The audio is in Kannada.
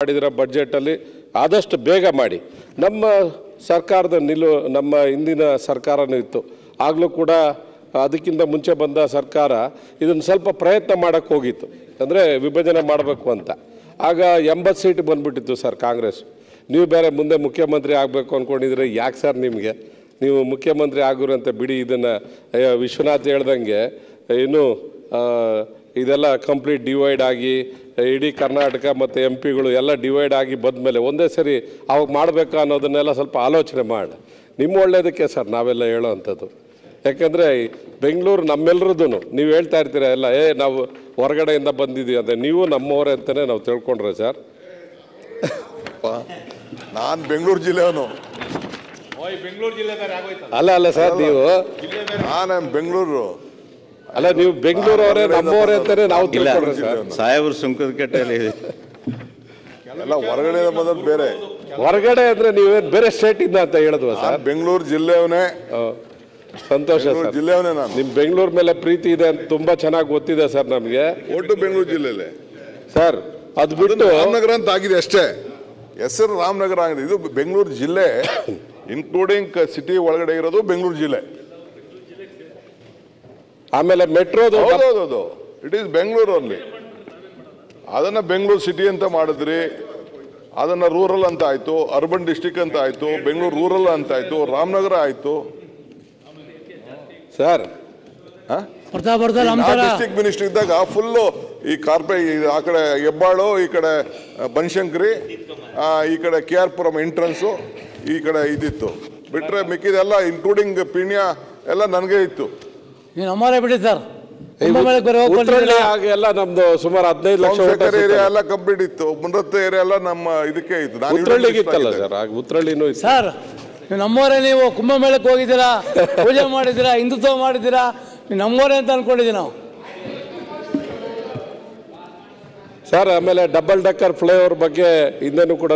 ಮಾಡಿದಿರೋ ಬಜೆಟಲ್ಲಿ ಆದಷ್ಟು ಬೇಗ ಮಾಡಿ. ನಮ್ಮ ಸರ್ಕಾರದ ನಮ್ಮ ಹಿಂದಿನ ಸರ್ಕಾರನೂ ಇತ್ತು, ಆಗಲೂ ಕೂಡ ಅದಕ್ಕಿಂತ ಮುಂಚೆ ಬಂದ ಸರ್ಕಾರ ಇದನ್ನು ಸ್ವಲ್ಪ ಪ್ರಯತ್ನ ಮಾಡೋಕ್ಕೆ ಹೋಗಿತ್ತು, ಅಂದರೆ ವಿಭಜನೆ ಮಾಡಬೇಕು ಅಂತ. ಆಗ 80 ಸೀಟ್ ಬಂದುಬಿಟ್ಟಿತ್ತು ಸರ್ ಕಾಂಗ್ರೆಸ್. ನೀವು ಬೇರೆ ಮುಂದೆ ಮುಖ್ಯಮಂತ್ರಿ ಆಗಬೇಕು ಅಂದ್ಕೊಂಡಿದ್ರೆ ಯಾಕೆ ಸರ್ ನಿಮಗೆ, ನೀವು ಮುಖ್ಯಮಂತ್ರಿ ಆಗಿರಂತೆ ಬಿಡಿ. ಇದನ್ನು ವಿಶ್ವನಾಥ್ ಹೇಳ್ದಂಗೆ ಇನ್ನು ಇದೆಲ್ಲ ಕಂಪ್ಲೀಟ್ ಡಿವೈಡ್ ಆಗಿ ಇಡೀ ಕರ್ನಾಟಕ ಮತ್ತು MP ಗಳು ಎಲ್ಲ ಡಿವೈಡ್ ಆಗಿ ಬಂದಮೇಲೆ ಒಂದೇ ಸರಿ ಅವಾಗ ಮಾಡಬೇಕಾ ಅನ್ನೋದನ್ನೆಲ್ಲ ಸ್ವಲ್ಪ ಆಲೋಚನೆ ಮಾಡಿ. ನಿಮ್ಮ ಒಳ್ಳೆಯದಕ್ಕೆ ಸರ್ ನಾವೆಲ್ಲ ಹೇಳೋ ಅಂಥದ್ದು. ಯಾಕೆಂದರೆ ಬೆಂಗಳೂರು ನಮ್ಮೆಲ್ಲರದ್ದು ನೀವು ಹೇಳ್ತಾ ಇರ್ತೀರ ಎಲ್ಲ ನಾವು ಹೊರಗಡೆಯಿಂದ ಬಂದಿದ್ದೀವಿ ಅಂದರೆ ನೀವು ನಮ್ಮವರೇ ಅಂತಲೇ ನಾವು ತಿಳ್ಕೊಂಡ್ರೆ ಸರ್. ನಾನು ಬೆಂಗಳೂರು ಜಿಲ್ಲೆಯವನು. ಅಲ್ಲ ಸರ್, ನೀವು ನಾನು ಬೆಂಗಳೂರು ಅಲ್ಲ, ನೀವು ಬೆಂಗಳೂರು ಅವರೇ ನಮ್ಮವರೇ ಅಂತಾನೆ ನಾವು ತಿಳ್ಕೊಂಡ್ರೆ ಸರ್. ಸಾಹೇಬ್ರು ಸುಂಕದಕಟ್ಟೆಯಲ್ಲಿ ಎಲ್ಲ ಹೊರಗಡೆ ಬಂದದ್ದು ಬೇರೆ. ಹೊರಗಡೆ ಅಂದ್ರೆ ನೀವೇನು ಬೇರೆ ಸ್ಟೇಟಿಂದ ಅಂತ ಹೇಳಿದ್ವ ಸರ್? ಬೆಂಗಳೂರು ಜಿಲ್ಲೆಯವನೇ. ಸಂತೋಷ ಸರ್, ಜಿಲ್ಲೆಯವನೇ ನಾನು. ನಿಮ್ ಬೆಂಗಳೂರು ಮೇಲೆ ಪ್ರೀತಿ ಇದೆ ಅಂತ ತುಂಬಾ ಚೆನ್ನಾಗಿ ಗೊತ್ತಿದೆ ಸರ್ ನಮಗೆ. ಒಟ್ಟು ಬೆಂಗಳೂರು ಜಿಲ್ಲೆಯಲ್ಲೇ ಸರ್. ಅದು ಬಿಟ್ಟು ರಾಮನಗರ ಅಂತ ಆಗಿದೆ ಅಷ್ಟೇ, ಹೆಸರು ರಾಮನಗರ ಆಗಿದೆ. ಇದು ಬೆಂಗಳೂರು ಜಿಲ್ಲೆ ಇನ್ಕ್ಲೂಡಿಂಗ್ ಸಿಟಿ ಒಳಗಡೆ ಇರೋದು ಬೆಂಗಳೂರು ಜಿಲ್ಲೆ. ಆಮೇಲೆ ಮೆಟ್ರೋದು ಹೌದೌದು, ಇಟ್ ಈಸ್ ಬೆಂಗಳೂರು ಅಲ್ಲಿ. ಅದನ್ನ ಬೆಂಗಳೂರು ಸಿಟಿ ಅಂತ ಮಾಡಿದ್ರಿ, ಅದನ್ನ ರೂರಲ್ ಅಂತ ಆಯ್ತು, ಅರ್ಬನ್ ಡಿಸ್ಟಿಕ್ ಅಂತ ಆಯ್ತು, ಬೆಂಗಳೂರು ರೂರಲ್ ಅಂತ ಆಯ್ತು, ರಾಮನಗರ ಆಯ್ತು ಸರ್. ಡಿಸ್ಟಿಕ್ ಮಿನಿಸ್ಟರ್ ಇದ್ದಾಗ ಫುಲ್ಲು ಈ ಕಾರ್ಪೊರೇಟ್ ಆ ಕಡೆ ಹೆಬ್ಬಾಳು, ಈ ಕಡೆ ಬನಶಂಕರಿ, ಈ ಕಡೆ KR ಪುರಂ ಎಂಟ್ರೆನ್ಸು, ಈ ಕಡೆ ಇದಿತ್ತು. ಬಿಟ್ರೆ ಮಿಕ್ಕಿದೆಲ್ಲ ಇನ್ಕ್ಲೂಡಿಂಗ್ ಪಿಣ್ಯ ಎಲ್ಲ ನನಗೆ ಇತ್ತು. ನಮ್ಮವರೇ ಬಿಡಿ ಸರ್. ಎಲ್ಲ ನಮ್ದು ಸುಮಾರು 15 ಲಕ್ಷ ಏರಿಯಾ ಎಲ್ಲ ಕಂಪ್ಲೀಟ್ ಇತ್ತು. ಮುನ್ನತ್ತು ಏರಿಯಾ ಎಲ್ಲ ನಮ್ಮ ಇದಕ್ಕೆ ಇತ್ತು. ಉತ್ರಳ್ಳಿಗೆ ಇತ್ತಲ್ಲ ಸರ್, ಉತ್ರಳ್ಳಿನೂ ಇತ್ತು ಸರ್. ನೀವು ನಮ್ಮವರೇ, ನೀವು ಕುಂಭಮೇಳಕ್ಕೆ ಹೋಗಿದ್ದೀರಾ, ಪೂಜೆ ಮಾಡಿದ್ದೀರಾ, ಹಿಂದುತ್ವ ಮಾಡಿದ್ದೀರಾ, ನೀವು ನಮ್ಮವರೇ ಅಂತ ಅನ್ಕೊಂಡಿದ್ದೀವಿ ನಾವು ಸರ್. ಆಮೇಲೆ ಡಬಲ್ ಡೆಕ್ಕರ್ ಫ್ಲೈಓವರ್ ಬಗ್ಗೆ ಹಿಂದೆನೂ ಕೂಡ